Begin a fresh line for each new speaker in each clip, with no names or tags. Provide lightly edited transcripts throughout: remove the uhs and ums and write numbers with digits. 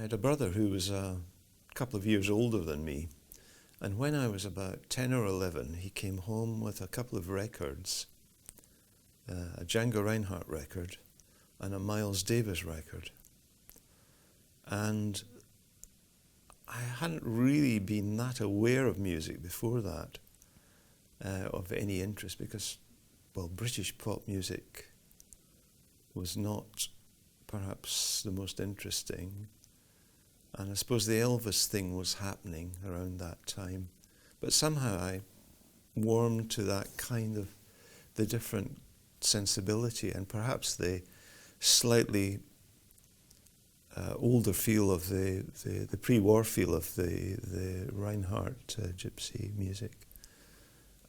had a brother who was a couple of years older than me, and when I was about 10 or 11, he came home with a couple of records, a Django Reinhardt record and a Miles Davis record. And I hadn't really been that aware of music before that, of any interest, because, well, British pop music was not perhaps the most interesting. And I suppose the Elvis thing was happening around that time. But somehow I warmed to that kind of, the different sensibility and perhaps the slightly older feel of the pre-war feel of the Reinhardt gypsy music,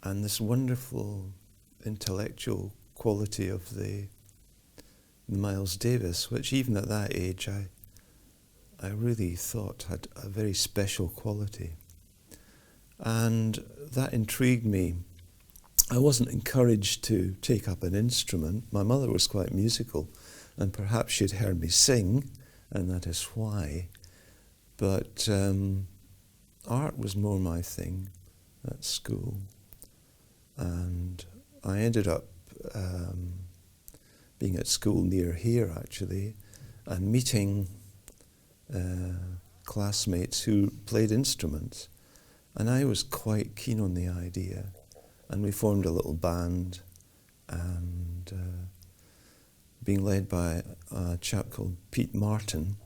and this wonderful intellectual quality of the Miles Davis, which even at that age I really thought had a very special quality. And that intrigued me. I wasn't encouraged to take up an instrument. My mother was quite musical, and perhaps she'd heard me sing, and that is why. But art was more my thing at school. And I ended up being at school near here, actually, and meeting classmates who played instruments. And I was quite keen on the idea. And we formed a little band, and being led by a chap called Pete Martin.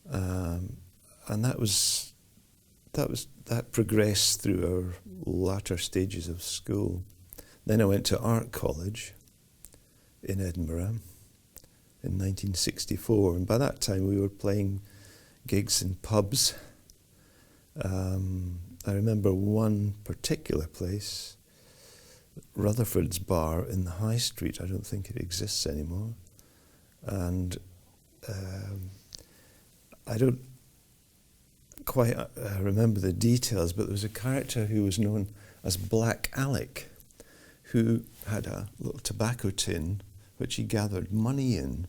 And that progressed through our latter stages of school. Then I went to art college in Edinburgh in 1964, and by that time we were playing gigs in pubs. I remember one particular place, Rutherford's Bar in the High Street. I don't think it exists anymore. And I don't quite remember the details, but there was a character who was known as Black Alec, who had a little tobacco tin which he gathered money in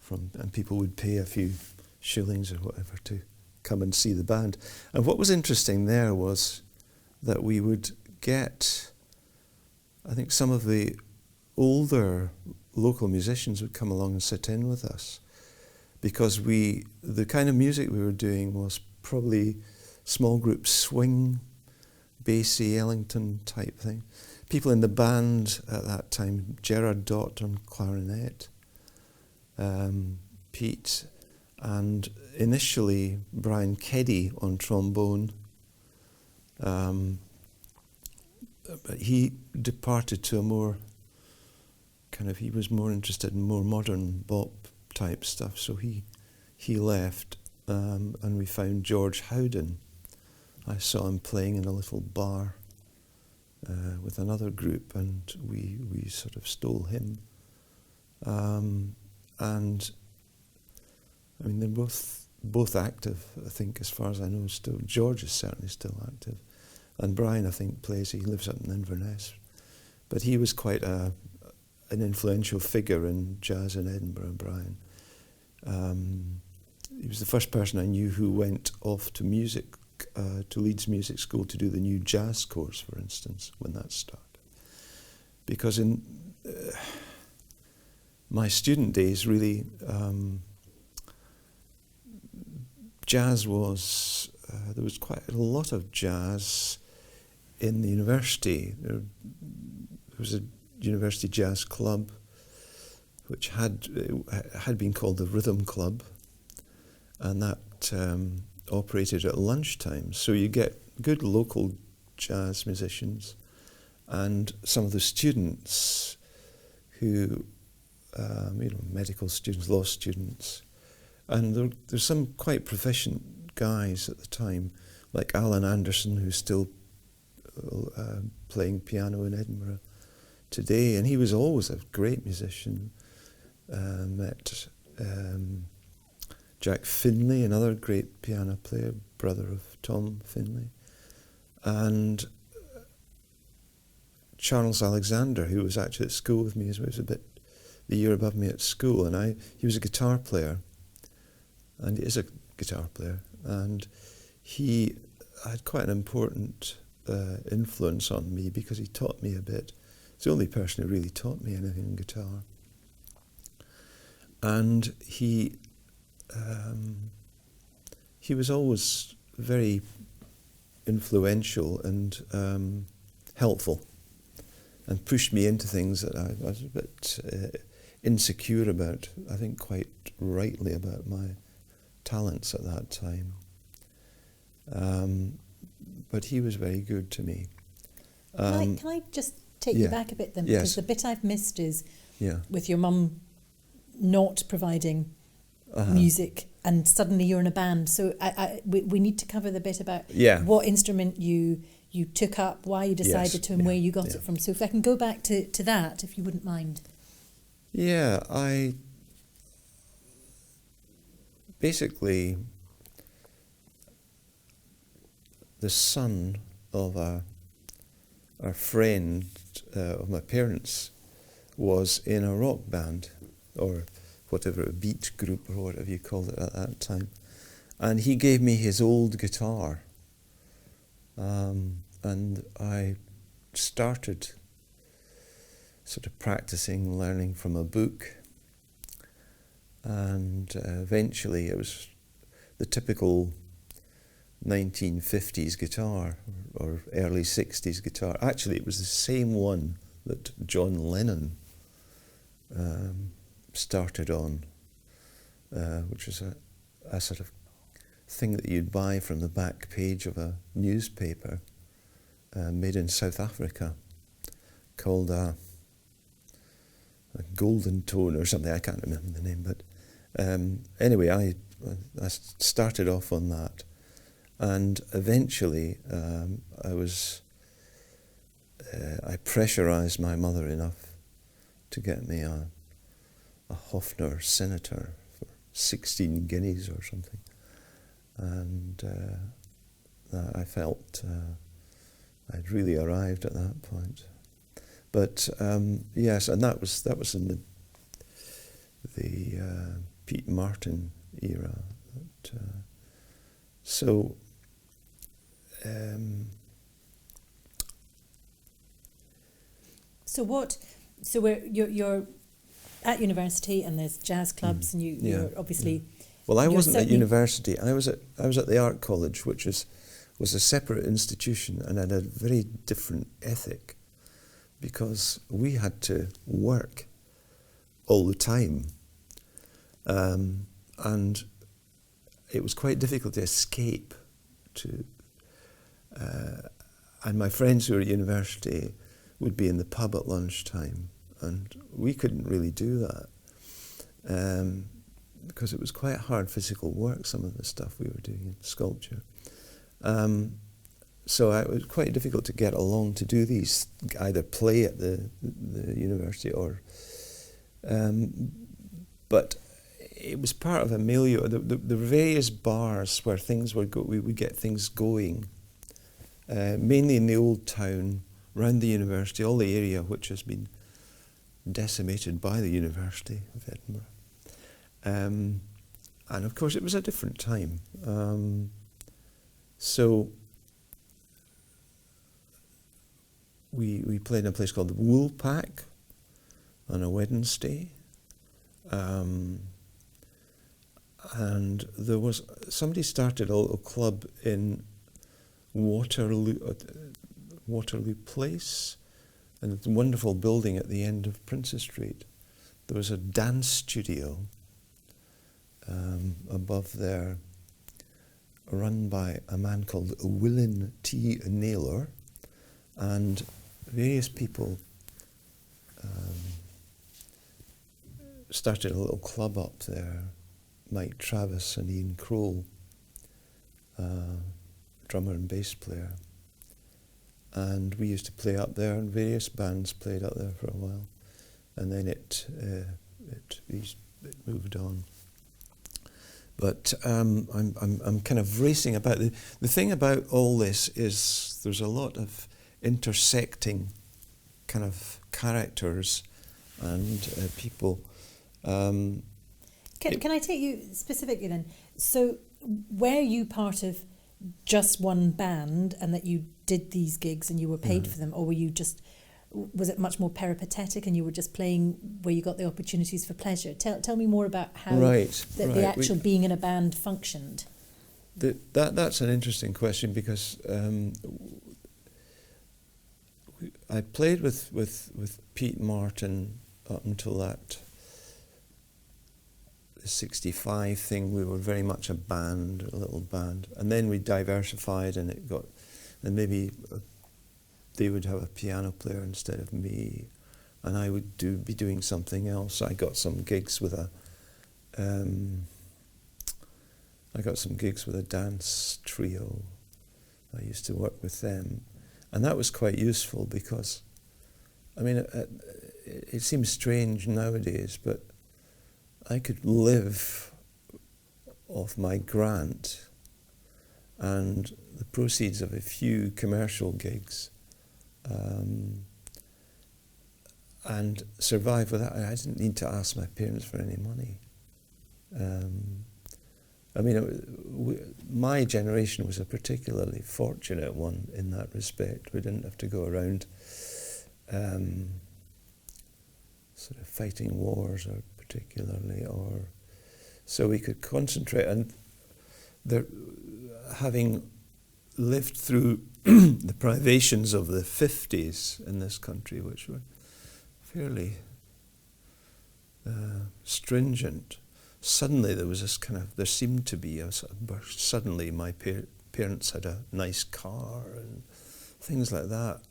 from, and people would pay a few shillings or whatever to come and see the band. And what was interesting there was that we would get, I think some of the older local musicians would come along and sit in with us, because the kind of music we were doing was probably small group swing, Basie, Ellington type thing. People in the band at that time, Gerard Dott on clarinet, Pete, and initially Brian Keddy on trombone. But he departed to a more he was more interested in more modern bop type stuff, so he left, and we found George Howden. I saw him playing in a little bar with another group, and we sort of stole him. And I mean, they're both active, I think, as far as I know. Still, George is certainly still active, and Brian, I think, he lives up in Inverness. But he was quite an influential figure in jazz in Edinburgh, Brian. He was the first person I knew who went off to Leeds Music School to do the new jazz course, for instance, when that started. Because in my student days, really, jazz was, there was quite a lot of jazz in the university. There was a university jazz club which had been called the Rhythm Club, and that operated at lunchtime. So you get good local jazz musicians and some of the students who, medical students, law students. And there's some quite proficient guys at the time, like Alan Anderson, who's still playing piano in Edinburgh today, and he was always a great musician. Met Jack Finlay, another great piano player, brother of Tom Finlay, and Charles Alexander, who was actually at school with me, he was a bit the year above me at school, and he was a guitar player. and he is a guitar player, and he had quite an important influence on me because he taught me a bit. He's the only person who really taught me anything in guitar. And he was always very influential and helpful, and pushed me into things that I was a bit insecure about, I think quite rightly, about my talents at that time. But he was very good to me.
Can I just take you back a bit then? Because the bit I've missed is with your mum not providing music, and suddenly you're in a band. So we need to cover the bit about what instrument you took up, why you decided to, and where you got it from. So if I can go back to that, if you wouldn't mind.
Yeah, I basically, the son of a friend of my parents was in a rock band, or whatever, a beat group or whatever you called it at that time. And he gave me his old guitar. And I started sort of practicing, learning from a book. And eventually it was the typical 1950s guitar or early 60s guitar. Actually, it was the same one that John Lennon started on, which was a sort of thing that you'd buy from the back page of a newspaper made in South Africa, called a Golden Tone or something. I can't remember the name, but anyway, I started off on that, and eventually I pressurized my mother enough to get me a Hofner Senator for 16 guineas or something, and I felt I'd really arrived at that point. But yes, and that was in the Pete Martin era. So
you're at university, and there's jazz clubs, and you're obviously.
Well, I wasn't at university. I was at the art college, which was a separate institution and had a very different ethic, because we had to work all the time, and it was quite difficult to escape to. And my friends who were at university would be in the pub at lunchtime, and we couldn't really do that because it was quite hard physical work, some of the stuff we were doing in sculpture. So it was quite difficult to get along to do these, either play at the university or... but it was part of a milieu. The various bars where things were we would get things going, mainly in the old town, around the university, all the area which has been decimated by the University of Edinburgh. And of course it was a different time. So we played in a place called the Woolpack on a Wednesday. And there was, somebody started a little club in Waterloo Place, and it's a wonderful building at the end of Princess Street. There was a dance studio above there, run by a man called Willin T. Naylor, and various people started a little club up there. Mike Travis and Ian Kroll, drummer and bass player. And we used to play up there, and various bands played up there for a while. And then it moved on. But I'm kind of racing about. The thing about all this is there's a lot of intersecting kind of characters and people.
Can I take you specifically then? So were you part of just one band and that you did these gigs and you were paid for them, or were you just, was it much more peripatetic and you were just playing where you got the opportunities for pleasure? Tell me more about how the actual being in a band functioned.
That's an interesting question, because I played with Pete Martin up until that 65 thing. We were very much a band, a little band, and then we diversified, and maybe they would have a piano player instead of me, and I would be doing something else. I got some gigs with a dance trio. I used to work with them, and that was quite useful because, I mean, it seems strange nowadays, but I could live off my grant and the proceeds of a few commercial gigs, and survive with that. I didn't need to ask my parents for any money. I mean, my generation was a particularly fortunate one in that respect. We didn't have to go around sort of fighting wars, or particularly, or so we could concentrate. And having lived through the privations of the 50s in this country, which were fairly stringent, suddenly there seemed to be a sort of burst. Suddenly my parents had a nice car and things like that,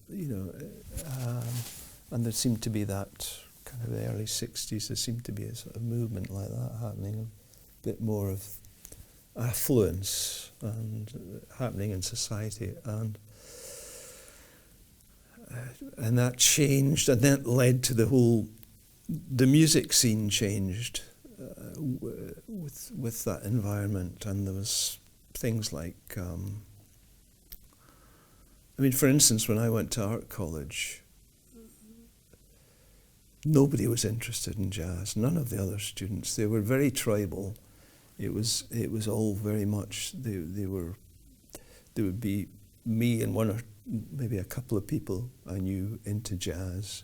and there seemed to be that kind of the early 60s, there seemed to be a sort of movement like that happening, a bit more of affluence and happening in society, and that changed, and that led to the music scene changed with that environment. And there was things like, for instance, when I went to art college, nobody was interested in jazz. None of the other students. They were very tribal. It was all very much. There would be me and one or maybe a couple of people I knew into jazz,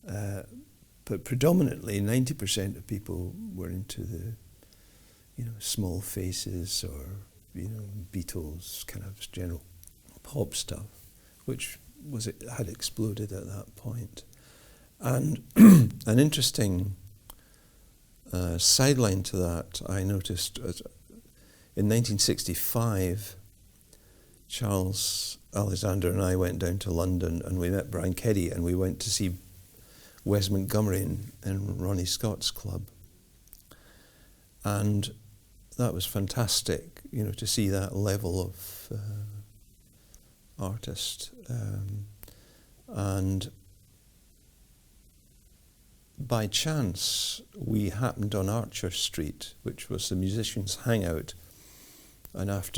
but predominantly 90% of people were into the, Small Faces or Beatles, kind of general pop stuff, which had exploded at that point. And an interesting sideline to that, I noticed in 1965, Charles Alexander and I went down to London and we met Brian Keddy, and we went to see Wes Montgomery in Ronnie Scott's club. And that was fantastic, to see that level of artist. And by chance, we happened on Archer Street, which was the musicians' hangout, one of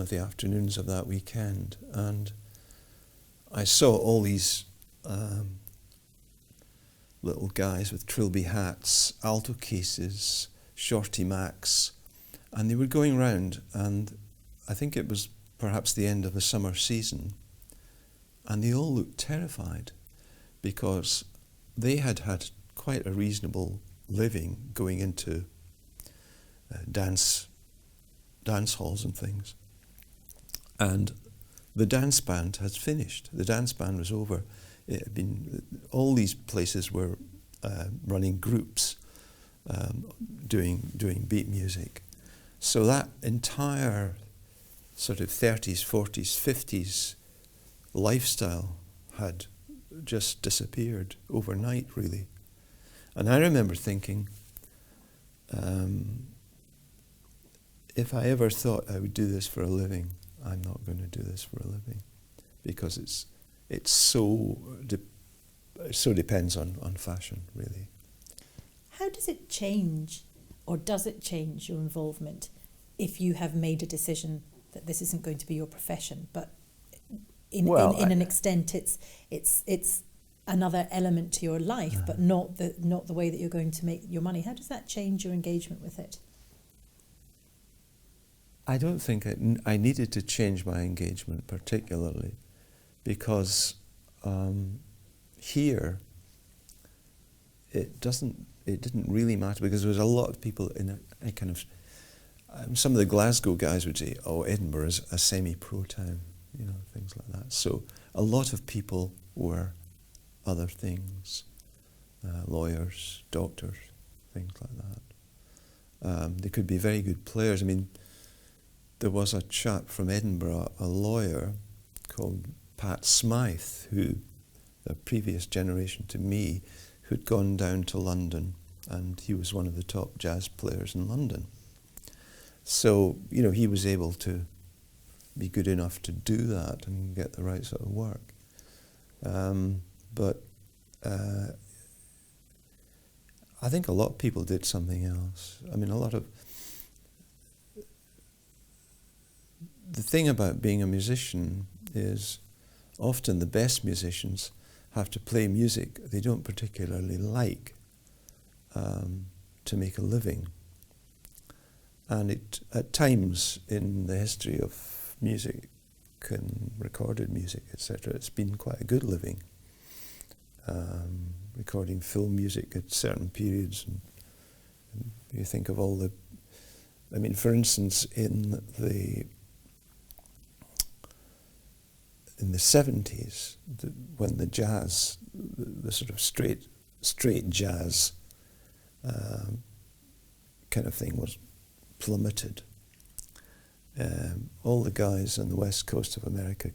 the afternoons of that weekend, and I saw all these little guys with trilby hats, alto cases, shorty Macs, and they were going round, and I think it was perhaps the end of the summer season, and they all looked terrified because they had had quite a reasonable living going into dance halls and things. And the dance band had finished. The dance band was over. It had been, all these places were running groups, doing beat music. So that entire sort of 30s, 40s, 50s lifestyle had just disappeared overnight, really. And I remember thinking, if I ever thought I would do this for a living, I'm not going to do this for a living, because it so depends on fashion, really.
How does it change, or does it change your involvement if you have made a decision that this isn't going to be your profession, but in an extent it's another element to your life, but not the way that you're going to make your money. How does that change your engagement with it?
I don't think I needed to change my engagement particularly, because here it didn't really matter, because there was a lot of people in a kind of, some of the Glasgow guys would say, oh, Edinburgh is a semi-pro town, things like that. So a lot of people were other things, lawyers, doctors, things like that. They could be very good players. I mean, there was a chap from Edinburgh, a lawyer called Pat Smythe, who, the previous generation to me, who'd gone down to London, and he was one of the top jazz players in London. So, he was able to be good enough to do that and get the right sort of work. But I think a lot of people did something else. I mean, the thing about being a musician is often the best musicians have to play music they don't particularly like to make a living. And at times in the history of music and recorded music, etc., it's been quite a good living. Recording film music at certain periods, and you think of all the, for instance, in the 70s, when the jazz, the sort of straight jazz kind of thing was plummeted, all the guys on the west coast of America,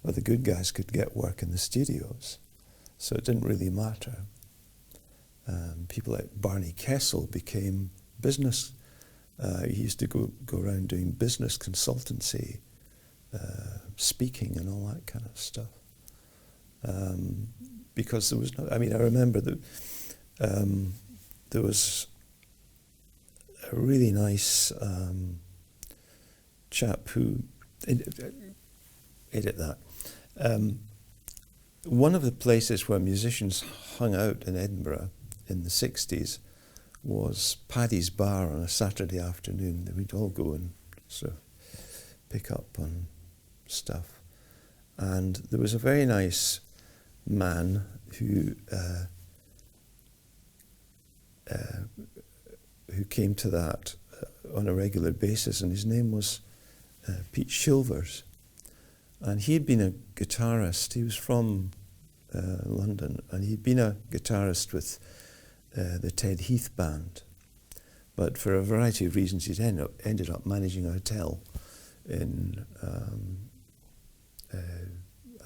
or the good guys, could get work in the studios, so it didn't really matter. People like Barney Kessel became business. He used to go around doing business consultancy, speaking and all that kind of stuff. Because there was no, I remember that there was a really nice chap who, edit that, one of the places where musicians hung out in Edinburgh in the 60s was Paddy's Bar on a Saturday afternoon. We'd all go and sort of pick up on stuff. And there was a very nice man who came to that on a regular basis, and his name was Pete Shilvers. And he had been a guitarist. He was from London, and he'd been a guitarist with the Ted Heath band. But for a variety of reasons, he'd ended up managing a hotel in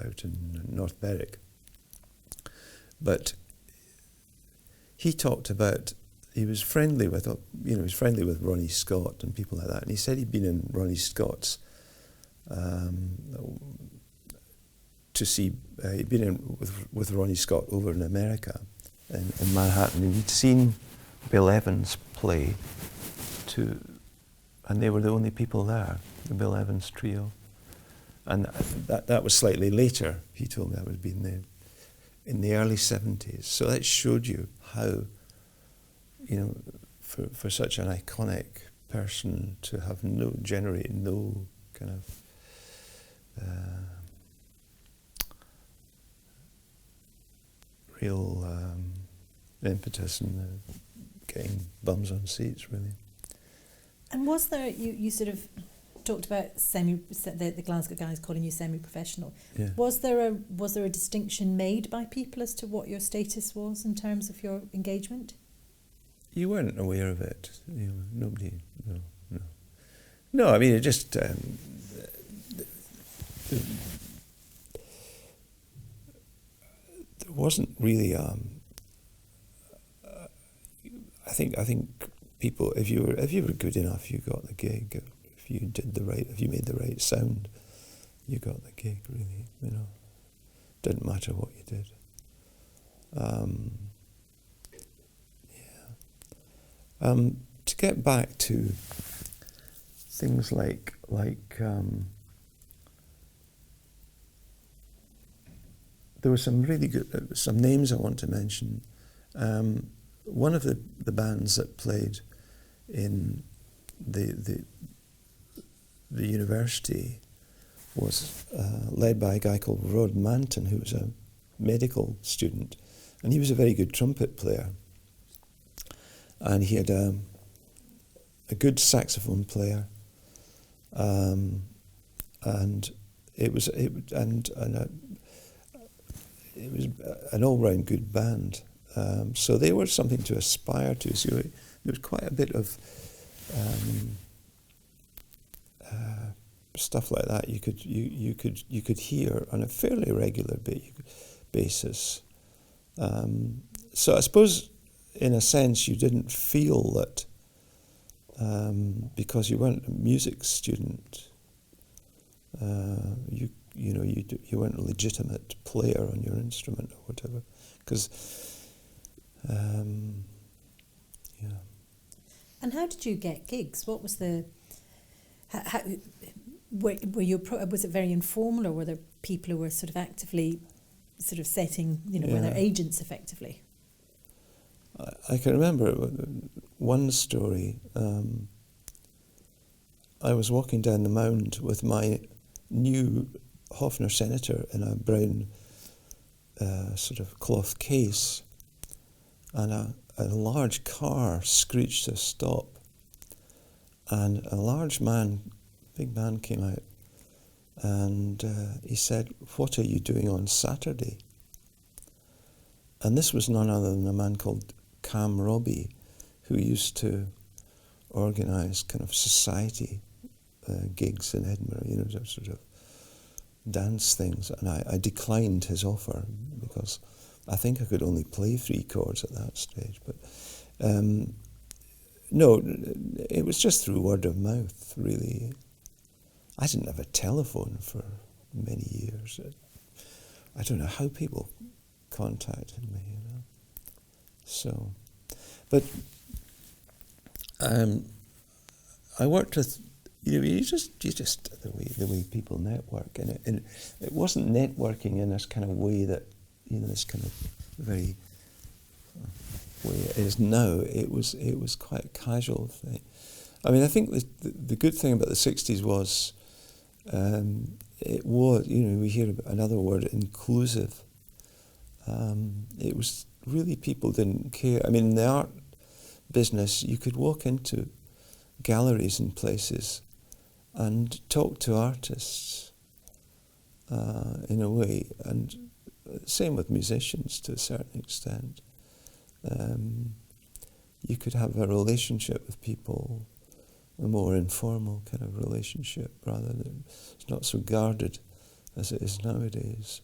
out in North Berwick. But he talked about, he was friendly with Ronnie Scott and people like that, and he said he'd been in Ronnie Scott's to see, he'd been in with Ronnie Scott over in America, in Manhattan, and he'd seen Bill Evans play and they were the only people there, the Bill Evans trio. And that was slightly later. He told me that would be in the early 70s. So that showed you how, for such an iconic person to have generate no kind of real impetus in getting bums on seats, really.
And was there, you sort of talked about the Glasgow guys calling you semi-professional.
Yeah. Was there
a distinction made by people as to what your status was in terms of your engagement?
You weren't aware of it. Nobody. No. No, it just. There wasn't really. I think people, if you were good enough, you got the gig. If you made the right sound, you got the gig, really, Didn't matter what you did. To get back to things like there were some really good, some names I want to mention. One of the bands that played in the university was led by a guy called Rod Manton, who was a medical student, and he was a very good trumpet player. And he had a good saxophone player, and it was an all-round good band. So they were something to aspire to. So there was quite a bit of stuff like that you could hear on a fairly regular basis. So I suppose, in a sense, you didn't feel that because you weren't a music student, you weren't a legitimate player on your instrument or whatever. Because yeah.
And how did you get gigs? What was the? How were you? Was it very informal, or were there people who were sort of actively, sort of setting? Were there agents effectively?
I can remember one story. I was walking down the Mound with my new Hofner Senator in a brown sort of cloth case, and a large car screeched to a stop, and a big man came out, and he said, "What are you doing on Saturday?" And this was none other than a man called Cam Robbie, who used to organise kind of society gigs in Edinburgh, sort of dance things. And I declined his offer because I think I could only play 3 chords at that stage. But no, it was just through word of mouth, really. I didn't have a telephone for many years. I don't know how people contacted me, So, but I worked with, you just the way people network, and it wasn't networking in this kind of way that, this kind of very way it is now. It was quite a casual thing. I mean, I think the good thing about the 60s was, it was, we hear about another word, inclusive. It was really, people didn't care. I mean, in the art business, you could walk into galleries and places and talk to artists in a way, and same with musicians to a certain extent. You could have a relationship with people, a more informal kind of relationship, rather than, it's not so guarded as it is nowadays.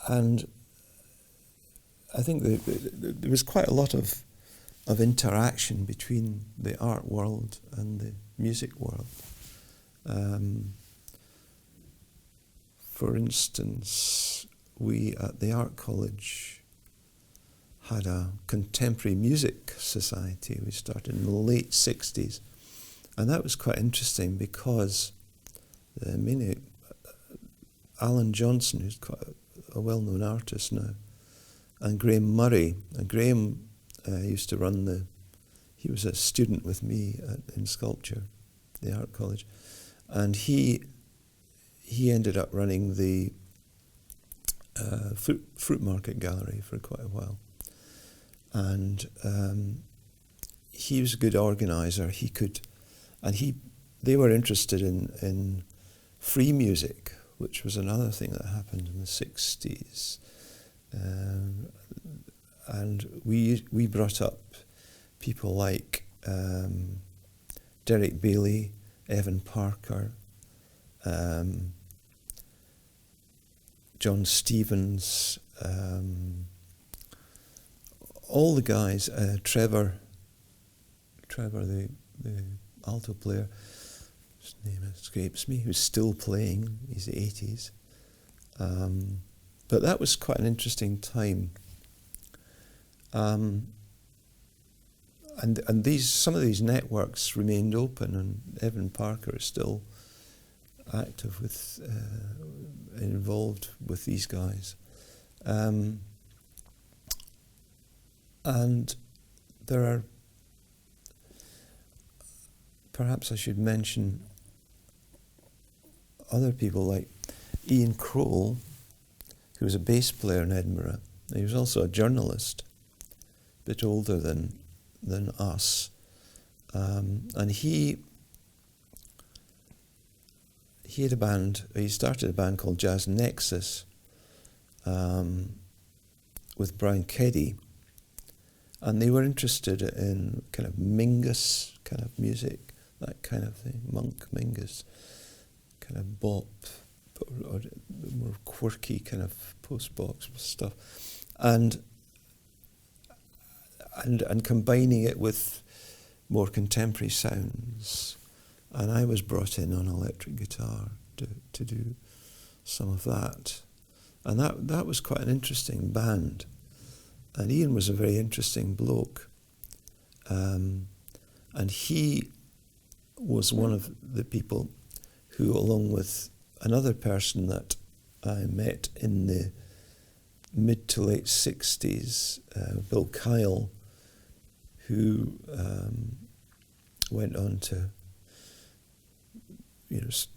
And I think there was quite a lot of interaction between the art world and the music world. For instance, we at the Art College had a contemporary music society. We started in the late 60s. And that was quite interesting because mainly Alan Johnson, who's quite a well-known artist now, and Graham Murray. And Graham used to run he was a student with me in sculpture, the Art College, and he ended up running the fruit market gallery for quite a while. And he was a good organizer. They were interested in free music, which was another thing that happened in the 60s. And we brought up people like Derek Bailey, Evan Parker, John Stevens, all the guys, Trevor, the alto player, his name escapes me, who's still playing, he's the 80s. But that was quite an interesting time. And some of these networks remained open, and Evan Parker is still active with, involved with these guys. And there are, perhaps I should mention other people like Ian Crowell, who was a bass player in Edinburgh. He was also a journalist, a bit older than us. And he had a band, he started a band called Jazz Nexus with Brian Keddy. And they were interested in kind of Mingus kind of music, that kind of thing, Monk Mingus, kind of bop, or more quirky kind of post-box stuff, and combining it with more contemporary sounds. And I was brought in on electric guitar to do some of that, and that was quite an interesting band. And Ian was a very interesting bloke. And he was one of the people who, along with another person that I met in the mid to late 60s, Bill Kyle, who went on to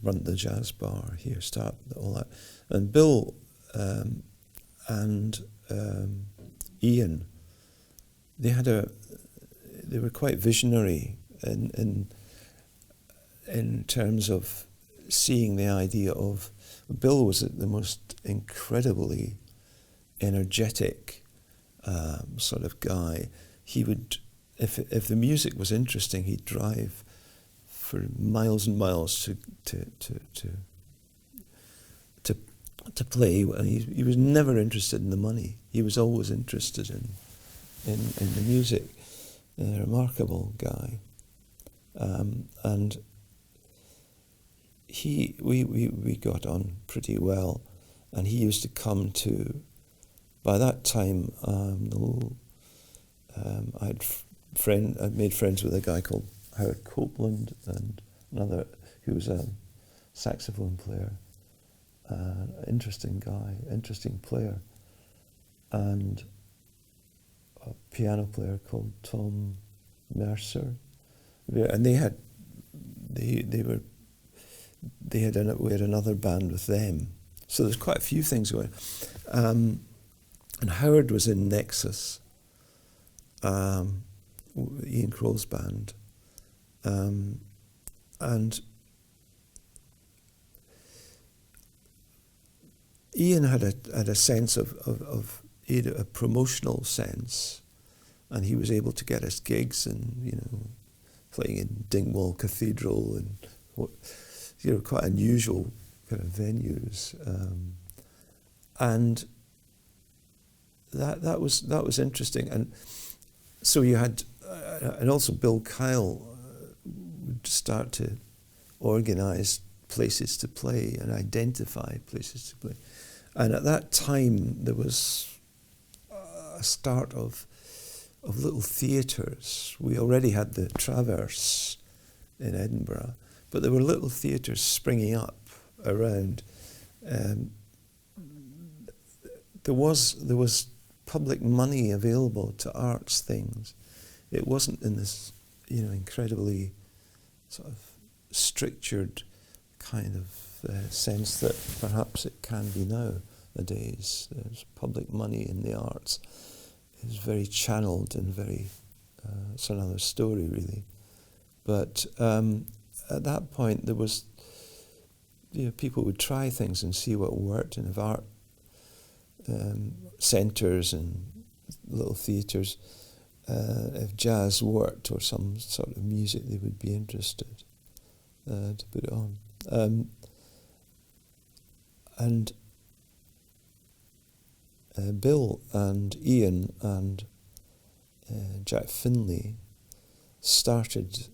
run the jazz bar here, start all that. And Bill and Ian, they were quite visionary in terms of seeing the idea of, Bill was the most incredibly energetic sort of guy. He would, if the music was interesting, he'd drive for miles and miles to play, and he was never interested in the money. He was always interested in the music. A remarkable guy, and we got on pretty well, and he used to come to. By that time, I'd made friends with a guy called Howard Copeland and another who was a saxophone player. Interesting guy, interesting player, and a piano player called Tom Mercer, and we had another band with them. So there's quite a few things going. And Howard was in Nexus, Ian Crowell's band, and Ian had a sense of he had a promotional sense, and he was able to get us gigs and playing in Dingwall Cathedral and quite unusual kind of venues, and that was interesting. And so you had, and also Bill Kyle would start to organise places to play and identify places to play. And at that time, there was a start of little theatres. We already had the Traverse in Edinburgh, but there were little theatres springing up around. There was public money available to arts things. It wasn't in this, incredibly sort of strictured kind of sense that perhaps it can be nowadays. There's public money in the arts. It's very channeled and very, it's another story really. But at that point there was, people would try things and see what worked, and if art centres and little theatres, if jazz worked or some sort of music, they would be interested to put it on. And Bill and Ian and Jack Finlay started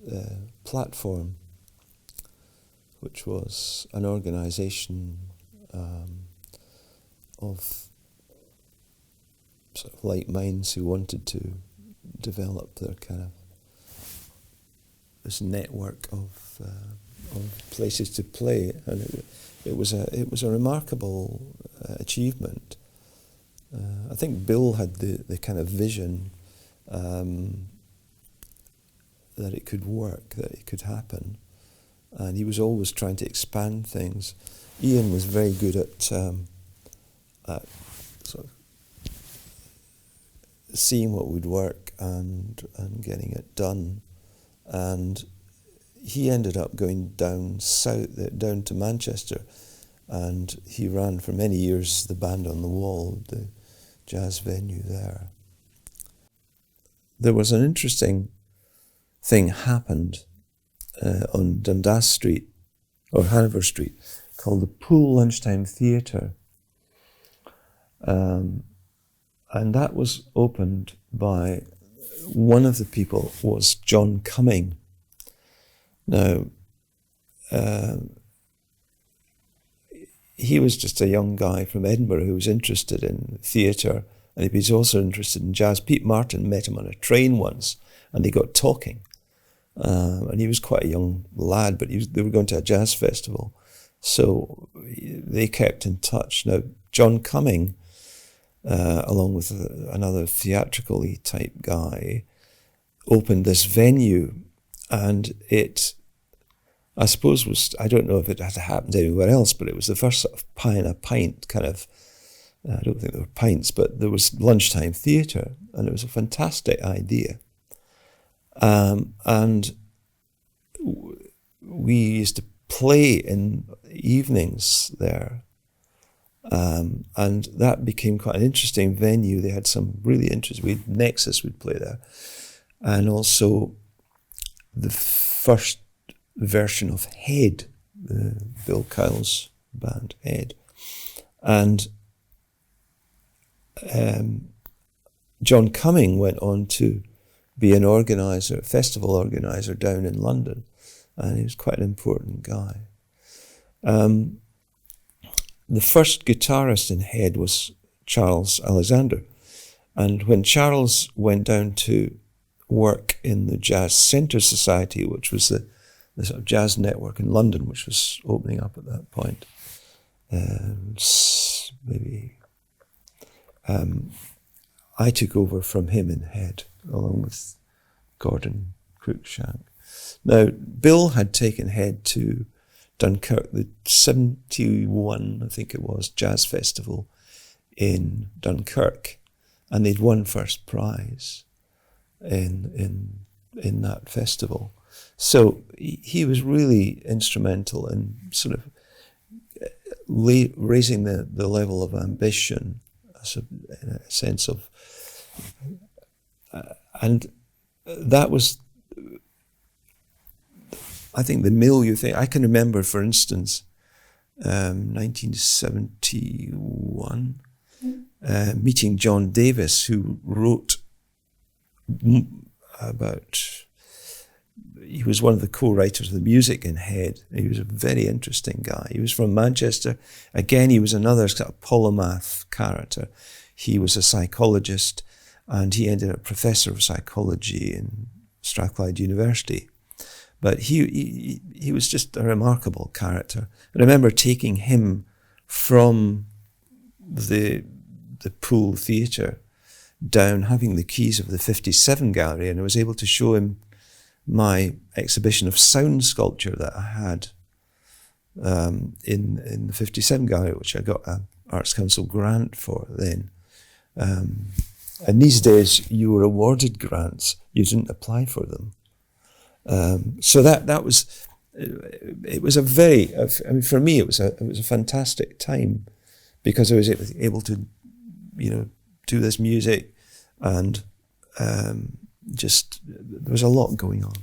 Platform, which was an organisation of sort of like minds who wanted to develop their kind of this network of places to play, and it was a remarkable achievement. I think Bill had the kind of vision that it could work, that it could happen, and he was always trying to expand things. Ian was very good at sort of seeing what would work and getting it done, and he ended up going down to Manchester, and he ran for many years the Band on the Wall, the jazz venue there. There was an interesting thing happened on Dundas Street, or Hanover Street, called the Pool Lunchtime Theatre. And that was opened by, one of the people was John Cumming. Now, he was just a young guy from Edinburgh who was interested in theatre, and he was also interested in jazz. Pete Martin met him on a train once, and they got talking. And he was quite a young lad, but they were going to a jazz festival. So they kept in touch. Now, John Cumming, along with another theatrical-y type guy, opened this venue, and it, I suppose, was, I don't know if it had happened anywhere else, but it was the first sort of pie in a pint kind of, I don't think there were pints, but there was lunchtime theatre, and it was a fantastic idea. And we used to play in evenings there. And that became quite an interesting venue. They had some really interesting, Nexus would play there. And also the first version of Head, Bill Kyle's band, Head. And John Cumming went on to be an organizer, festival organizer down in London, and he was quite an important guy. The first guitarist in Head was Charles Alexander, and when Charles went down to work in the Jazz Centre Society, which was the sort of jazz network in London, which was opening up at that point, I took over from him in Head, along with Gordon Cruikshank. Now, Bill had taken Head to Dunkirk, the 71, I think it was, Jazz Festival in Dunkirk, and they'd won first prize in that festival. So he was really instrumental in sort of raising the level of ambition, in a sense of, and that was, I think, the milieu thing. I can remember, for instance, 1971, meeting John Davis, who wrote he was one of the co-writers of the music in Head. He was a very interesting guy. He was from Manchester. Again, he was another sort of polymath character. He was a psychologist, and he ended up professor of psychology in Strathclyde University. But he was just a remarkable character. I remember taking him from the Pool Theatre down, having the keys of the 57 gallery, and I was able to show him my exhibition of sound sculpture that I had in the 57 gallery, which I got an Arts Council grant for then. And these days, you were awarded grants, you didn't apply for them. So that was, it was a very, I mean, for me, it was a fantastic time, because I was able to, do this music, and just, there was a lot going on.